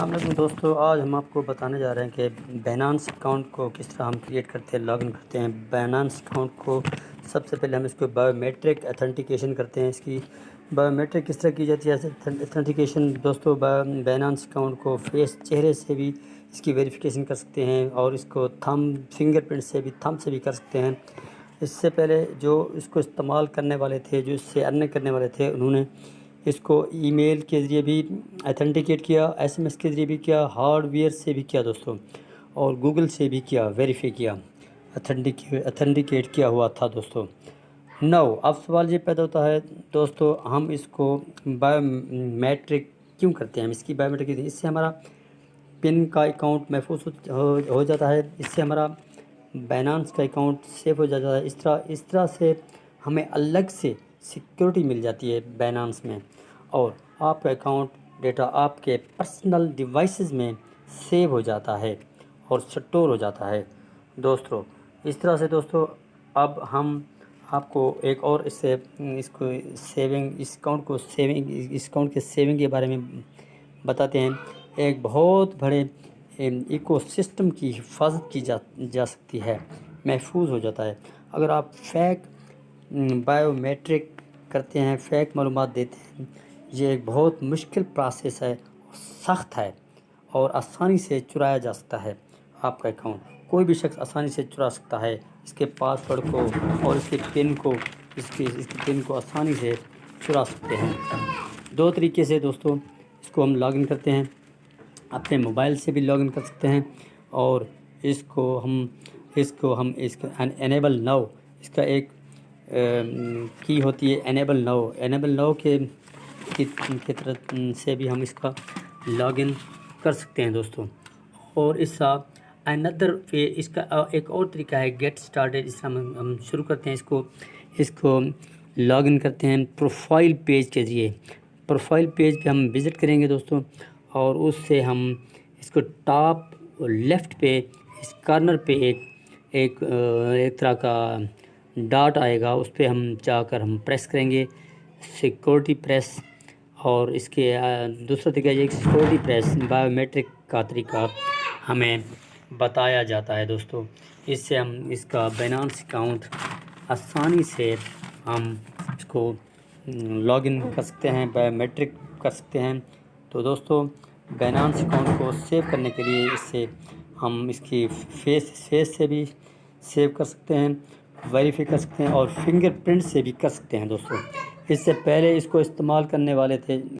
السلام علیکم دوستو، آج ہم آپ کو بتانے جا رہے ہیں کہ بینانس اکاؤنٹ کو کس طرح ہم کریٹ کرتے ہیں، لاگ ان کرتے ہیں۔ بینانس اکاؤنٹ کو سب سے پہلے ہم اس کو بایو میٹرک اتھینٹیکیشن کرتے ہیں۔ اس کی بایو میٹرک کس طرح کی جاتی ہے اتھینٹیکیشن دوستو؟ بینانس اکاؤنٹ کو فیس چہرے سے بھی اس کی ویریفیکیشن کر سکتے ہیں، اور اس کو فنگر پرنٹ سے بھی سے بھی کر سکتے ہیں۔ اس سے پہلے جو اس کو استعمال کرنے والے تھے، جو اس سے ارننگ کرنے والے تھے، انہوں نے اس کو ای میل کے ذریعے بھی اتھینٹیکیٹ کیا، ایس ایم ایس کے ذریعے بھی کیا، ہارڈ ویئر سے بھی کیا دوستو، اور گوگل سے بھی کیا، ویریفائی کیا، اتھینٹیکیٹ کیا ہوا تھا دوستو۔ اب سوال یہ پیدا ہوتا ہے دوستو، ہم اس کو بایو میٹرک کیوں کرتے ہیں؟ ہم اس کی بایو میٹرک، اس سے ہمارا پن کا اکاؤنٹ محفوظ ہو جاتا ہے، اس سے ہمارا بینانس کا اکاؤنٹ سیف ہو جاتا ہے۔ اس طرح سے ہمیں الگ سے سیکیورٹی مل جاتی ہے بینانس میں، اور آپ کا اکاؤنٹ ڈیٹا آپ کے پرسنل ڈیوائسز میں سیو ہو جاتا ہے اور سٹور ہو جاتا ہے دوستو۔ اس طرح سے دوستو اب ہم آپ کو ایک اور اس اکاؤنٹ کے سیونگ کے بارے میں بتاتے ہیں۔ ایک بہت بڑے ایکو سسٹم کی حفاظت کی جا سکتی ہے، محفوظ ہو جاتا ہے۔ اگر آپ فیک بایو میٹرک کرتے ہیں، فیک معلومات دیتے ہیں، یہ ایک بہت مشکل پروسیس ہے، سخت ہے، اور آسانی سے چرایا جا سکتا ہے۔ آپ کا اکاؤنٹ کوئی بھی شخص آسانی سے چرا سکتا ہے، اس کے پاسورڈ کو اور اس کے پن کو آسانی سے چرا سکتے ہیں۔ دو طریقے سے دوستو اس کو ہم لاگ ان کرتے ہیں، اپنے موبائل سے بھی لاگ ان کر سکتے ہیں، اور اس کو ہم انیبل ناؤ، اس کا ایک کی ہوتی ہے انیبل ناؤ کے طرف سے بھی ہم اس کا لاگ ان کر سکتے ہیں دوستو۔ اور اس کا ایک اور طریقہ ہے گیٹ سٹارٹڈ۔ اس طرح ہم شروع کرتے ہیں اس کو لاگ ان کرتے ہیں پروفائل پیج کے ذریعے۔ پروفائل پیج پہ ہم وزٹ کریں گے دوستو، اور اس سے ہم اس کو ٹاپ لیفٹ پہ اس کارنر پہ ایک طرح کا ڈاٹ آئے گا، اس پہ ہم جا کر ہم پریس کریں گے سیکورٹی پریس، اور اس کے دوسرا طریقہ یہ سیکورٹی پریس بایو میٹرک کا طریقہ ہمیں بتایا جاتا ہے دوستو۔ اس سے ہم اس کا بینانس اکاؤنٹ آسانی سے ہم اس کو لاگ ان کر سکتے ہیں، بایو میٹرک کر سکتے ہیں۔ تو دوستو بینانس اکاؤنٹ کو سیو کرنے کے لیے اس سے ہم اس کی فیس سے بھی سیو کر سکتے ہیں، ویریفائی کر سکتے ہیں، اور فنگر پرنٹ سے بھی کر سکتے ہیں دوستو۔ اس سے پہلے اس کو استعمال کرنے والے تھے